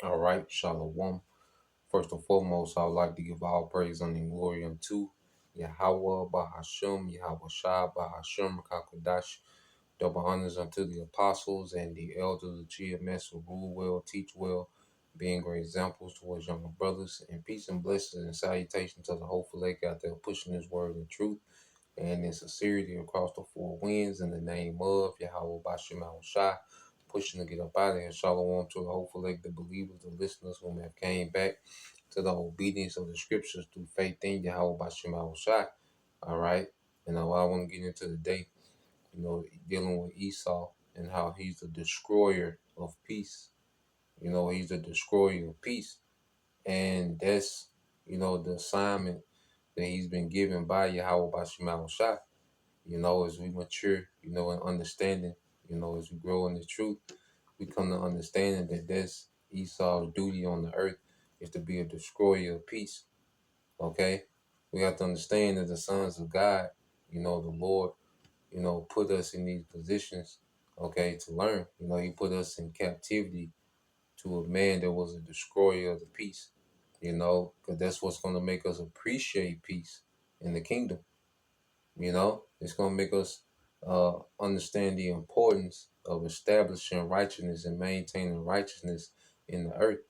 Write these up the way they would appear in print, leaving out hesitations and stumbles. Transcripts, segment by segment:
All right, Shalom. First and foremost, I would like to give all praise and glory unto Yahweh Bahasham, Yahweh Shah Bahasham Kakodash. Double honors unto the apostles and the elders of GMS who rule well, teach well, being great examples towards younger brothers. And peace and blessings and salutations to the hopeful lake out there pushing his word in truth and in sincerity across the four winds in the name of Yahweh Bashim Shai, pushing to get up out of here. Shalom to the hopeful like the believers, the listeners who have came back to the obedience of the scriptures through faith in Yahweh Bashim Shai. All right. And now I want to get into the day, dealing with Esau and how he's the destroyer of peace. He's the destroyer of peace. And that's, the assignment that he's been given by Yahweh Bashim Shai. As we mature, in understanding, as we grow in the truth, we come to understanding that that's Esau's duty on the earth is to be a destroyer of peace. Okay? We have to understand that the sons of God, the Lord, put us in these positions, okay, to learn. He put us in captivity to a man that was a destroyer of the peace, because that's what's going to make us appreciate peace in the kingdom. It's going to make us understand the importance of establishing righteousness and maintaining righteousness in the earth,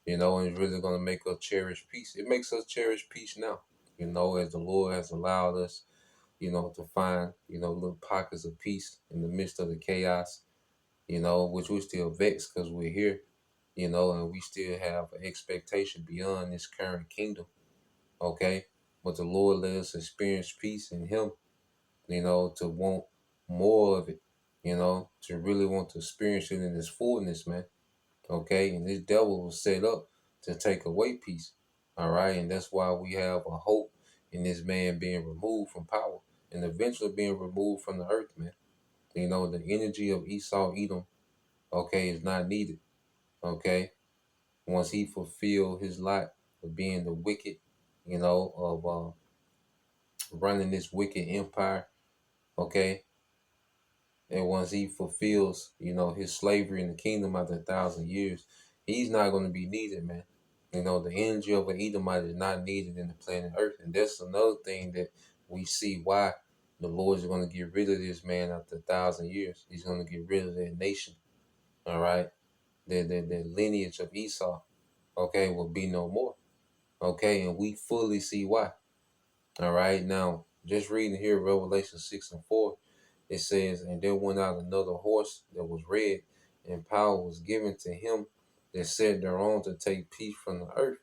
and it's really going to make us cherish peace. It makes us cherish peace now, as the Lord has allowed us, to find, little pockets of peace in the midst of the chaos, which we're still vexed because we're here, and we still have an expectation beyond this current kingdom, okay? But the Lord let us experience peace in Him, to want more of it, to really want to experience it in its fullness, man. Okay. And this devil was set up to take away peace. All right. And that's why we have a hope in this man being removed from power and eventually being removed from the earth, man. The energy of Esau Edom, okay, is not needed. Okay. Once he fulfilled his lot of being the wicked, of running this wicked empire, okay, and once he fulfills, his slavery in the kingdom after 1,000 years, he's not going to be needed, man. The energy of an Edomite is not needed in the planet Earth. And that's another thing that we see why the Lord is going to get rid of this man after 1,000 years. He's going to get rid of that nation. All right. The lineage of Esau, okay, will be no more. Okay. And we fully see why. All right. Now, just reading here, Revelation 6:4. It says, and there went out another horse that was red, and power was given to him that sat thereon to take peace from the earth,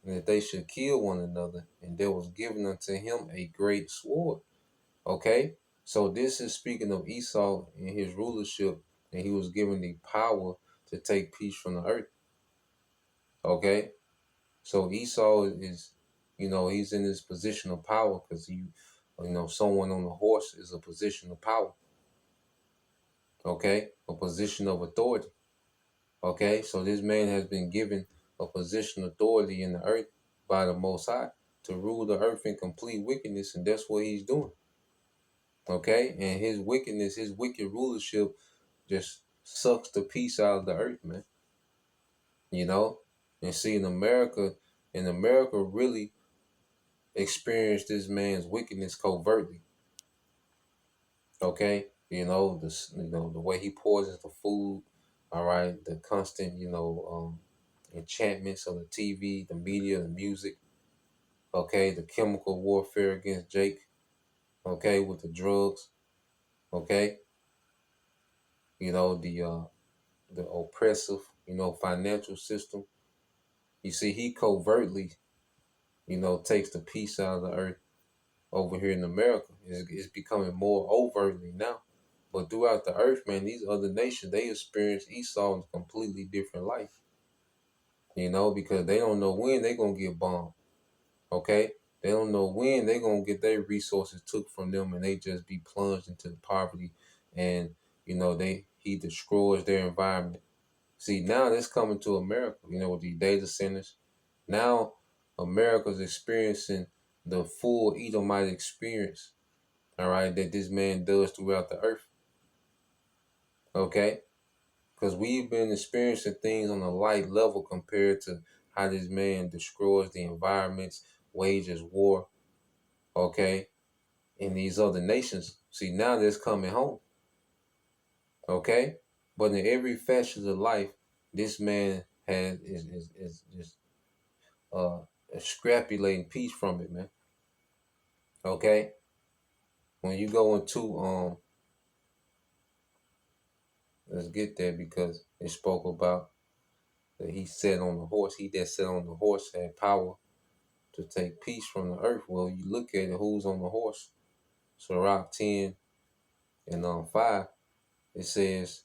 and that they should kill one another. And there was given unto him a great sword. Okay? So this is speaking of Esau and his rulership, and he was given the power to take peace from the earth. Okay? So Esau is, he's in this position of power because someone on the horse is a position of power. Okay, a position of authority. Okay, so this man has been given a position of authority in the earth by the Most High to rule the earth in complete wickedness, and that's what he's doing. Okay, and his wickedness, his wicked rulership just sucks the peace out of the earth, man. And see, in America really experienced this man's wickedness covertly. Okay, the way he poisons the food. All right, the constant, enchantments of the TV, the media, the music. Okay, the chemical warfare against Jake. Okay, with the drugs. Okay, the oppressive, financial system. You see, he covertly, takes the peace out of the earth over here in America. It's becoming more overtly now. But throughout the earth, man, these other nations, they experience Esau in a completely different life. Because they don't know when they're going to get bombed. Okay? They don't know when they're going to get their resources took from them and they just be plunged into poverty. And, he destroys their environment. See, now that's coming to America, with these data centers. Now, America's experiencing the full Edomite experience, all right, that this man does throughout the earth. Okay? because we've been experiencing things on a light level compared to how this man destroys the environments, wages war, okay, in these other nations. See, now that's coming home, okay? But in every facet of life, this man is just extrapolating peace from it, man. Okay? When you go into let's get there because it spoke about that he sat on the horse. He that sat on the horse had power to take peace from the earth. Well, you look at it, who's on the horse? Sirach 10 and 5, it says,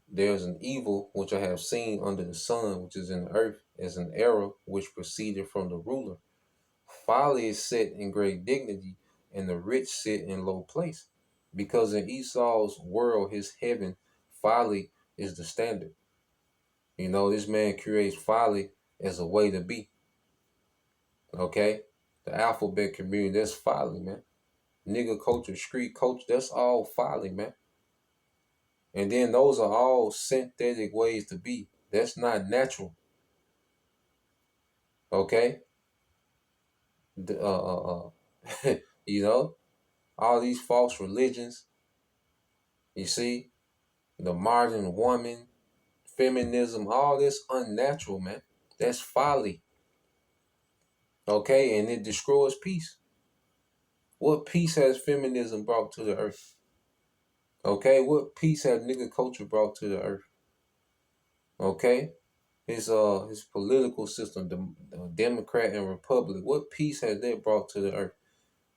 there's an evil which I have seen under the sun, which is in the earth, as an error which proceeded from the ruler. Folly is set in great dignity, and the rich sit in low place. Because in Esau's world, his heaven, folly is the standard. You know, this man creates folly as a way to be. Okay? The alphabet community, that's folly, man. Nigga culture, street culture, that's all folly, man. And then those are all synthetic ways to be. That's not natural. Okay? The, you know, all these false religions, you see, the modern woman, feminism, all this unnatural, man. That's folly. Okay? And it destroys peace. What peace has feminism brought to the earth? Okay? What peace has nigga culture brought to the earth? Okay? His political system, the Democrat and Republic, what peace has that brought to the earth?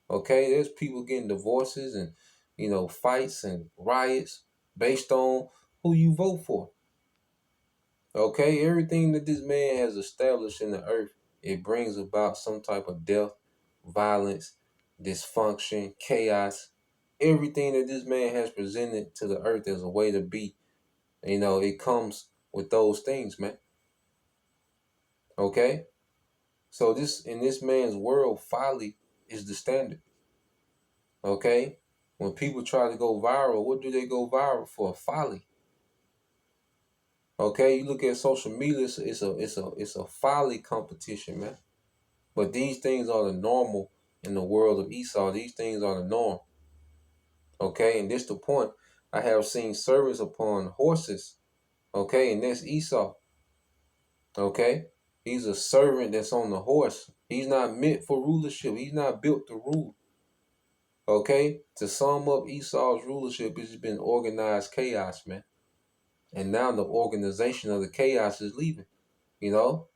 Okay, there's people getting divorces and fights and riots based on who you vote for. Okay, everything that this man has established in the earth, it brings about some type of death, violence, dysfunction, chaos. Everything that this man has presented to the earth as a way to be, it comes with those things, man. Okay? So this in this man's world, folly is the standard. Okay? When people try to go viral, what do they go viral for? Folly. Okay, you look at social media, it's a folly competition, man. But these things are the normal in the world of Esau. These things are the norm. Okay, and this the point. I have seen servants upon horses. Okay, and that's Esau. Okay, he's a servant that's on the horse. He's not meant for rulership. He's not built to rule. Okay, to sum up, Esau's rulership has been organized chaos, man. And now the organization of the chaos is leaving, you know?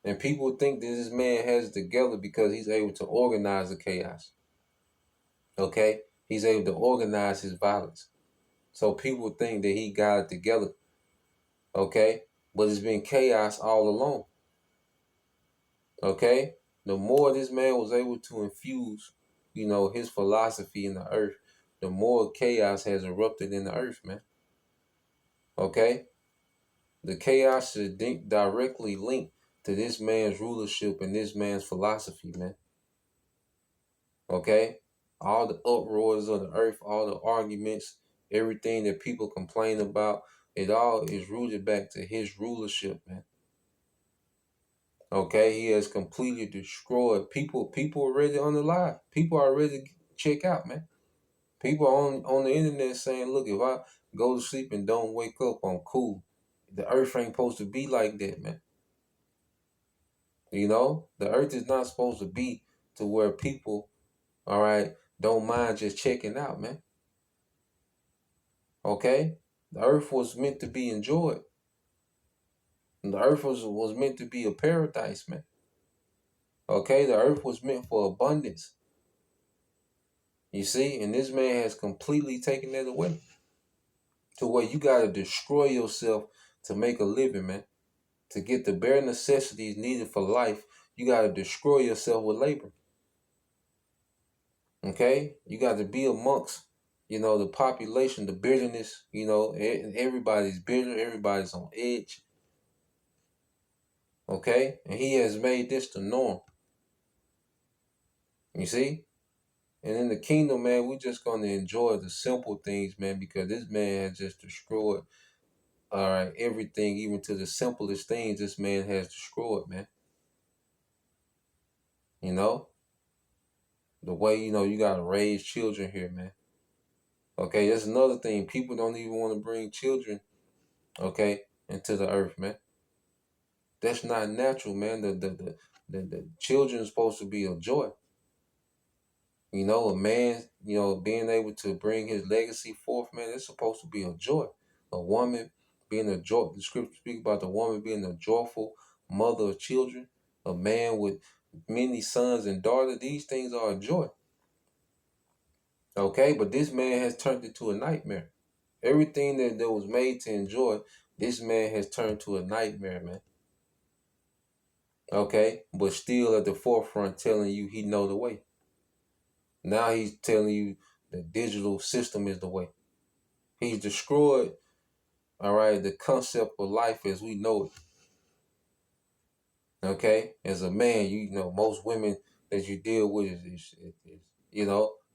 And people think that this man has it together because he's able to organize the chaos. Okay? He's able to organize his violence. So people think that he got it together. Okay? But it's been chaos all along. Okay? The more this man was able to infuse, his philosophy in the earth, the more chaos has erupted in the earth, man. Okay? The chaos is directly linked to this man's rulership and this man's philosophy, man. Okay? All the uproars of the earth, all the arguments, everything that people complain about, it all is rooted back to his rulership, man. Okay? He has completely destroyed people. People are ready on the lie. People are ready to check out, man. People on the internet saying, look, if I go to sleep and don't wake up, I'm cool. The earth ain't supposed to be like that, man. The earth is not supposed to be to where people, all right, don't mind just checking out, man. Okay? The earth was meant to be enjoyed. And the earth was meant to be a paradise, man. Okay? The earth was meant for abundance. You see? And this man has completely taken that away. To where you got to destroy yourself to make a living, man. To get the bare necessities needed for life, you got to destroy yourself with labor. Okay? You got to be amongst, the population, the bitterness, and everybody's bitter, everybody's on edge. Okay? And he has made this the norm. You see? And in the kingdom, man, we're just gonna enjoy the simple things, man, because this man has just destroyed, all right, everything, even to the simplest things. This man has destroyed, man. You know, the way you gotta raise children here, man. Okay, that's another thing. People don't even want to bring children, okay, into the earth, man. That's not natural, man. The children is supposed to be a joy. A man, being able to bring his legacy forth, man, it's supposed to be a joy. A woman being a joy. The scripture speaks about the woman being a joyful mother of children. A man with many sons and daughters. These things are a joy. Okay, but this man has turned it to a nightmare. Everything that was made to enjoy, this man has turned to a nightmare, man. Okay, but still at the forefront telling you he know the way. Now he's telling you the digital system is the way. He's destroyed, all right, the concept of life as we know it. Okay, as a man, most women that you deal with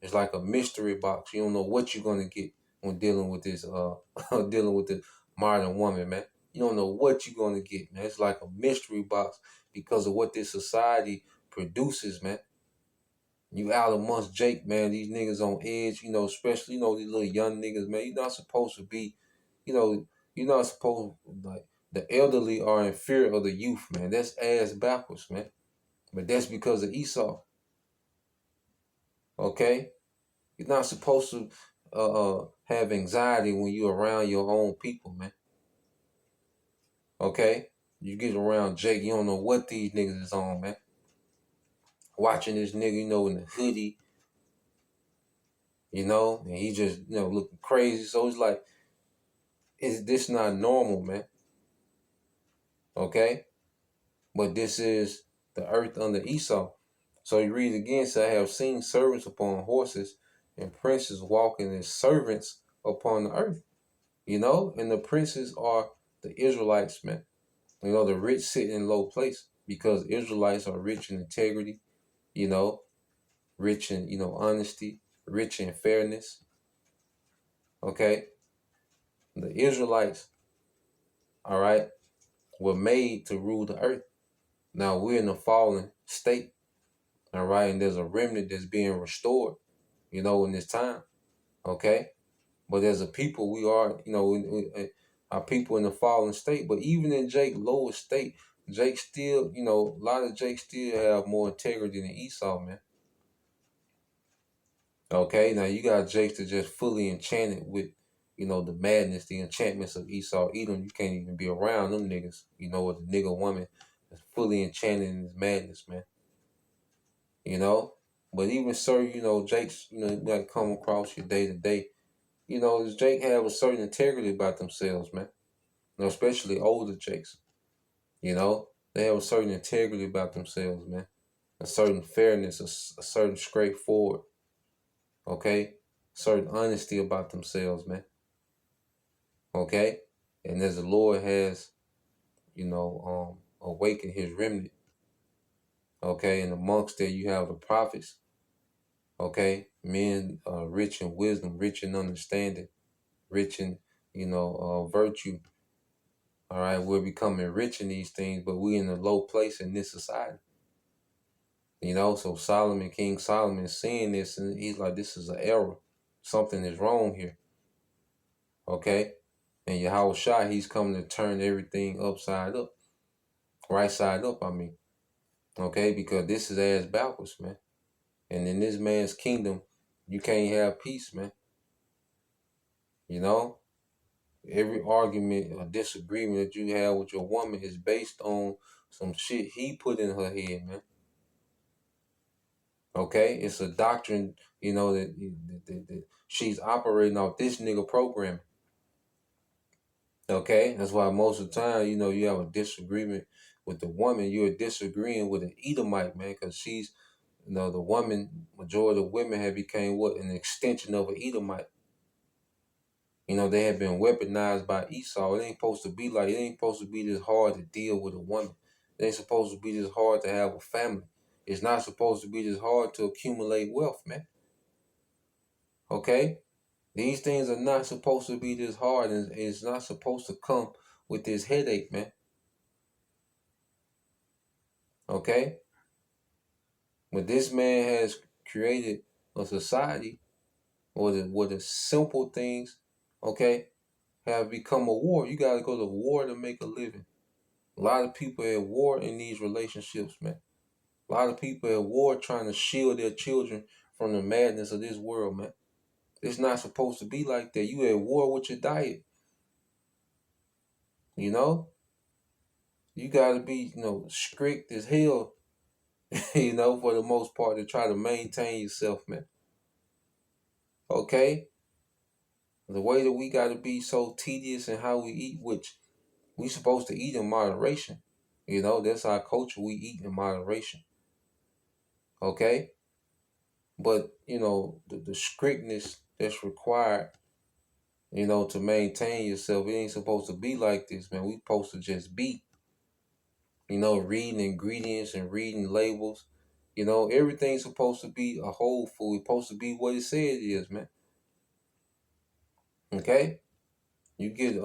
it's like a mystery box. You don't know what you're gonna get when dealing with this dealing with the modern woman, man. You don't know what you're gonna get, man. It's like a mystery box because of what this society produces, man. You out amongst Jake, man. These niggas on edge, especially these little young niggas, man. You're not supposed to be, you know, you're not supposed like the elderly are in fear of the youth, man. That's ass backwards, man. But that's because of Esau. Okay, you're not supposed to have anxiety when you're around your own people, man. Okay, you get around Jake, you don't know what these niggas is on, man. Watching this nigga, in the hoodie, and he just, looking crazy. So it's like, is this not normal, man? Okay, but this is the earth under Esau. So he reads again, say, I have seen servants upon horses and princes walking as servants upon the earth. And the princes are the Israelites, man. The rich sit in low place because Israelites are rich in integrity, you know, rich in, honesty, rich in fairness. Okay. The Israelites, all right, were made to rule the earth. Now we're in a fallen state, all right, and there's a remnant that's being restored, in this time, okay? But as a people, we are, our people in the fallen state. But even in Jake's lower state, Jake still, a lot of Jake still have more integrity than Esau, man. Okay, now you got Jake that just fully enchanted with, the madness, the enchantments of Esau, Edom. You can't even be around them niggas, with a nigga woman that's fully enchanted in his madness, man. But even sir, Jake's, you got to come across your day to day. Does Jake have a certain integrity about themselves, man? Especially older Jakes. They have a certain integrity about themselves, man. A certain fairness, a certain straightforward, okay? Certain honesty about themselves, man. Okay? And as the Lord has, awakened his remnant, okay, and amongst that you have the prophets, okay, men rich in wisdom, rich in understanding, rich in, virtue. All right, we're becoming rich in these things, but we're in a low place in this society. So King Solomon is seeing this, and he's like, this is an error. Something is wrong here. Okay? And Yahweh Shai, he's coming to turn everything upside up. Right side up, I mean. Okay? Because this is ass backwards, man. And in this man's kingdom, you can't have peace, man. Every argument or disagreement that you have with your woman is based on some shit he put in her head, man. Okay? It's a doctrine, that she's operating off this nigga program. Okay? That's why most of the time, you have a disagreement with the woman. You're disagreeing with an Edomite, man, because she's, the woman, majority of women have became what? An extension of an Edomite. They have been weaponized by Esau. It ain't supposed to be like, it ain't supposed to be this hard to deal with a woman. It ain't supposed to be this hard to have a family. It's not supposed to be this hard to accumulate wealth, man. Okay? These things are not supposed to be this hard, and it's not supposed to come with this headache, man. Okay? But this man has created a society where the simple things, okay, have become a war. You gotta go to war to make a living. A lot of people at war in these relationships, man. A lot of people at war trying to shield their children from the madness of this world, man. It's not supposed to be like that. You at war with your diet, you know? You gotta be, strict as hell, for the most part to try to maintain yourself, man. Okay? The way that we gotta be so tedious in how we eat, which we supposed to eat in moderation. That's our culture. We eat in moderation. Okay? But, the strictness that's required, to maintain yourself, it ain't supposed to be like this, man. We supposed to just be, reading ingredients and reading labels. Everything's supposed to be a whole food. It's supposed to be what it said it is, man. Okay? You get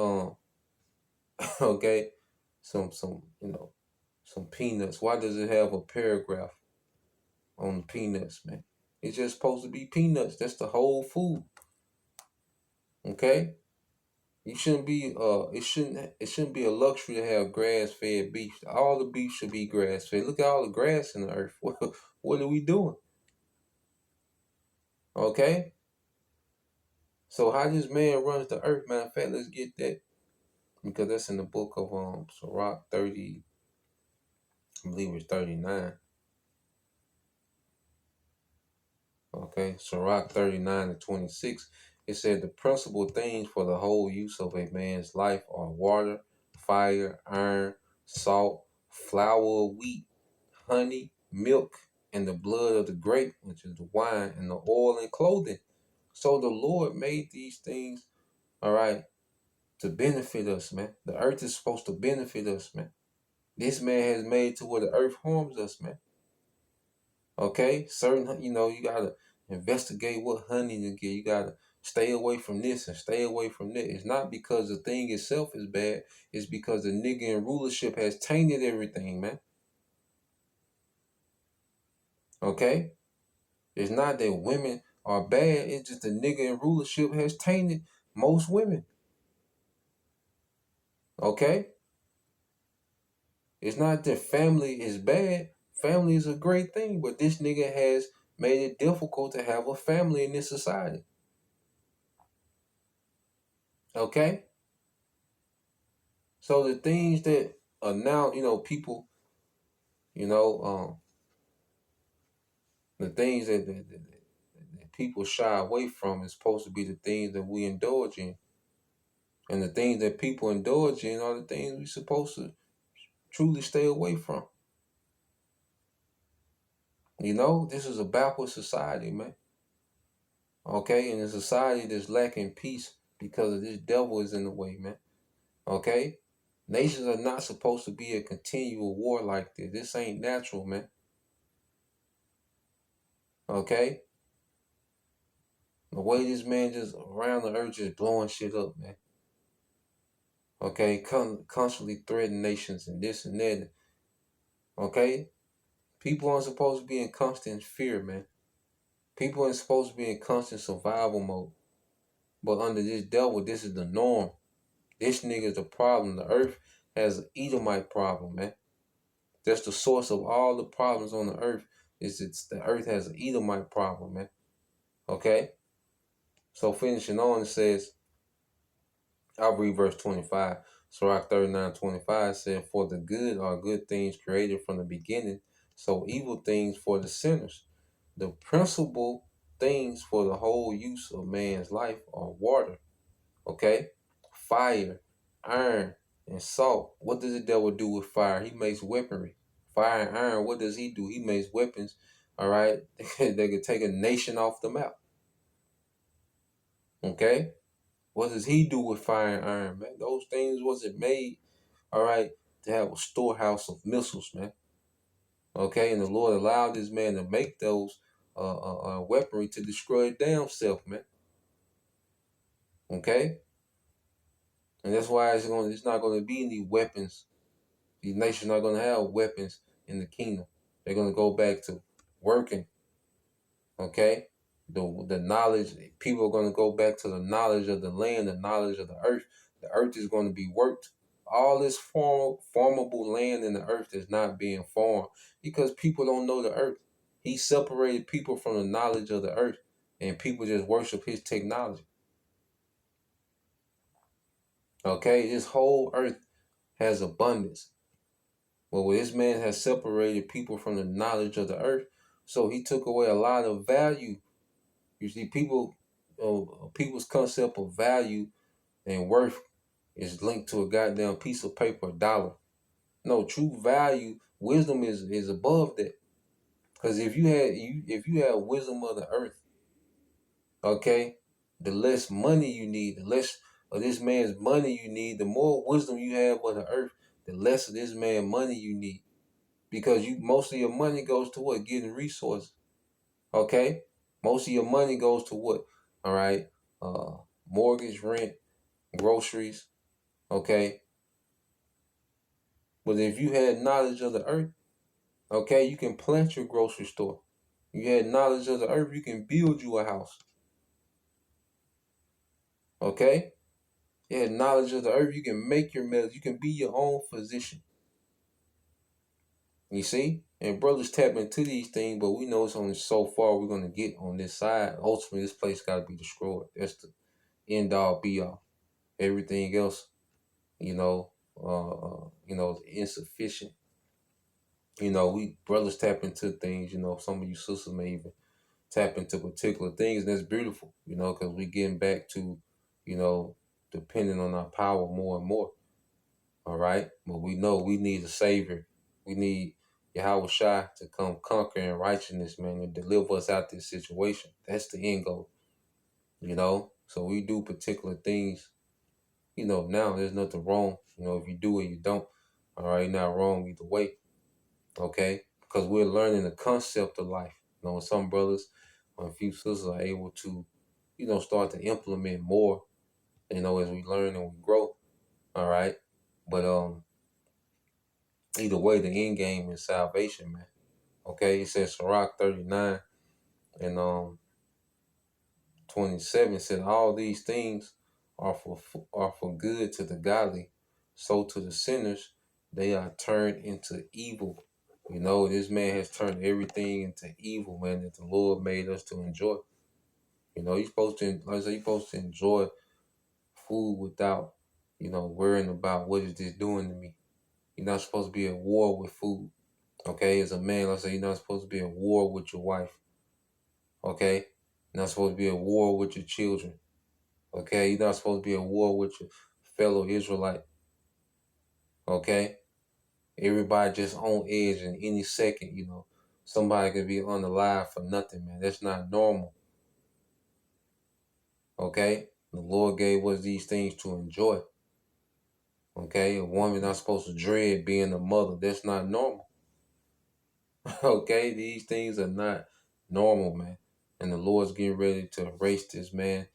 okay, some peanuts. Why does it have a paragraph on the peanuts, man? It's just supposed to be peanuts. That's the whole food. Okay? You shouldn't be it shouldn't be a luxury to have grass fed beef. All the beef should be grass fed. Look at all the grass in the earth. What are we doing? Okay? So how this man runs the earth, matter of fact, let's get that. Because that's in the book of Sirach 30, I believe it's 39. Okay, Sirach 39 and 26. It said the principal things for the whole use of a man's life are water, fire, iron, salt, flour of wheat, honey, milk, and the blood of the grape, which is the wine, and the oil and clothing. So the Lord made these things, all right, to benefit us, man. The earth is supposed to benefit us, man. This man has made to where the earth harms us, man. Okay? Certain, you gotta investigate what honey to get. You gotta stay away from this and stay away from that. It's not because the thing itself is bad, it's because the nigga in rulership has tainted everything, man. Okay? It's not that women are bad, it's just the nigga in rulership has tainted most women. Okay? It's not that family is bad. Family is a great thing, but this nigga has made it difficult to have a family in this society. Okay? So the things that are now, people, you know, the things that people shy away from is supposed to be the things that we indulge in. And the things that people indulge in are the things we're supposed to truly stay away from. This is a backward society, man. Okay? And a society that's lacking peace because of this devil is in the way, man. Okay? Nations are not supposed to be a continual war like this. This ain't natural, man. Okay? The way this man just around the earth just blowing shit up, man. Okay? Constantly threatening nations and this and that. Okay? People aren't supposed to be in constant fear, man. People aren't supposed to be in constant survival mode. But under this devil, this is the norm. This nigga's the problem. The earth has an Edomite problem, man. That's the source of all the problems on the earth. The earth has an Edomite problem, man. Okay? So finishing on, it says, I'll read verse 25. Sirach 39:25 said, for the good are good things created from the beginning, so evil things for the sinners. The principal things for the whole use of man's life are water, okay? Fire, iron, and salt. What does the devil do with fire? He makes weaponry. Fire and iron, what does he do? He makes weapons, all right? They could take a nation off the map, okay? What does he do with fire and iron, man? Those things wasn't made, all right, to have a storehouse of missiles, man. Okay, and the Lord allowed this man to make those weaponry to destroy his damn self, man. Okay? And that's why it's not gonna be any weapons. These nations are not gonna have weapons in the kingdom. They're gonna go back to working. Okay? The knowledge, people are gonna go back to the knowledge of the land, the knowledge of the earth. The earth is gonna be worked. All this formable land in the earth is not being formed because people don't know the earth. He separated people from the knowledge of the earth, and people just worship his technology. Okay, this whole earth has abundance. Well, this man has separated people from the knowledge of the earth, so he took away a lot of value. You see, people's concept of value and worth is linked to a goddamn piece of paper, a dollar. No, true value, wisdom is above that. Because if you had wisdom of the earth, okay, the less money you need, the less of this man's money you need, the more wisdom you have of the earth, the less of this man's money you need. Because most of your money goes to what? Getting resources. Okay? Most of your money goes to what? All right. Uh Mortgage, rent, groceries. Okay. But if you had knowledge of the earth, okay, you can plant your grocery store. You had knowledge of the earth, you can build you a house. Okay? You had knowledge of the earth, you can make your medicine. You can be your own physician. You see? And brothers tap into these things, but we know it's only so far we're going to get on this side. Ultimately, this place got to be destroyed. That's the end all be all. Everything else, insufficient. We brothers tap into things. Some of you sisters may even tap into particular things, and that's beautiful. Because we getting back to, you know, depending on our power more and more. All right, but we know we need a savior. We need Yahweh Shai to come conquer in righteousness, man, and deliver us out this situation. That's the end goal. So we do particular things. Now there's nothing wrong. If you do it, you don't. All right, you're not wrong either way. Okay, because we're learning the concept of life. Some brothers, or a few sisters are able to, start to implement more. As we learn and we grow. All right, but either way, the end game is salvation, man. Okay, it says Sirach 39 and 27 said all these things are for good to the godly, so to the sinners they are turned into evil. This man has turned everything into evil, man, that the Lord made us to enjoy. You're supposed to, like I said, you're supposed to enjoy food without, worrying about what is this doing to me. You're not supposed to be at war with food. Okay, as a man, let's say you're not supposed to be at war with your wife. Okay, you're not supposed to be at war with your children. Okay, you're not supposed to be at war with your fellow Israelite. Okay, everybody just on edge, and any second, somebody could be unalive for nothing, man. That's not normal. Okay, the Lord gave us these things to enjoy. Okay, a woman not supposed to dread being a mother. That's not normal. Okay, these things are not normal, man. And the Lord's getting ready to erase this man.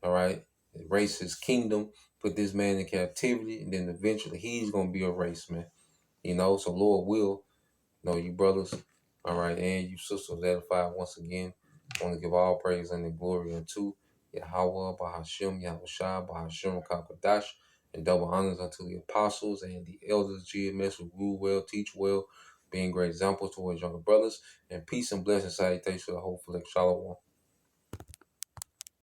All right, erase his kingdom, put this man in captivity, and then eventually he's gonna be erased, man. So Lord will, you brothers, all right, and you sisters edified once again. I want to give all praise and the glory unto Yahweh, Bahashim, Yahushua, Bahashim, Kakadash, and double honors unto the apostles and the elders, GMS, who rule well, teach well, being great examples towards younger brothers, and peace and blessing salutations to the whole flick. Shalom.